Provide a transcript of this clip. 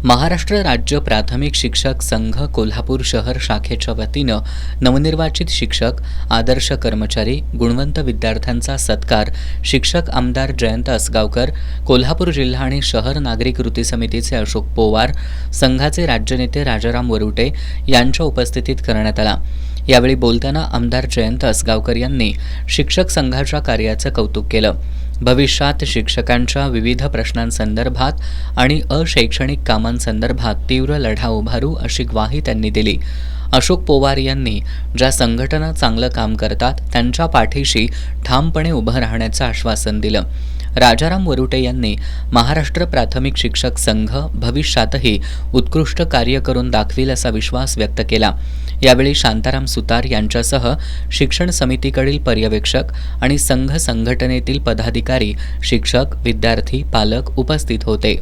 महाराष्ट्र राज्य प्राथमिक शिक्षक संघ कोल्हापूर शहर शाखेच्या वतीनं नवनिर्वाचित शिक्षक, आदर्श कर्मचारी, गुणवंत विद्यार्थ्यांचा सत्कार शिक्षक आमदार जयंत असगावकर, कोल्हापूर जिल्हा आणि शहर नागरिक कृती समितीचे अशोक पोवार, संघाचे राज्यनेते राजाराम वरुटे यांच्या उपस्थितीत करण्यात आला। यावेळी बोलताना आमदार जयंत असगावकर यांनी शिक्षक संघाच्या कार्याचं कौतुक केलं। भविष्यात शिक्षकांच्या विविध प्रश्नांसंदर्भात आणि अशैक्षणिक कामांसंदर्भात तीव्र लढा उभारू अशी ग्वाही त्यांनी दिली। अशोक पोवार यांनी ज्या संघटना चांगलं काम करतात त्यांच्या पाठीशी ठामपणे उभं राहण्याचं आश्वासन दिलं। राजाराम वरुटे यांनी महाराष्ट्र प्राथमिक शिक्षक संघ भविष्यातही उत्कृष्ट कार्य करून दाखविल असा विश्वास व्यक्त केला। यावेळी शांताराम सुतार यांच्यासह शिक्षण समितीकडील पर्यवेक्षक आणि संघ संघटनेतील पदाधिकारी, शिक्षक, विद्यार्थी, पालक उपस्थित होते।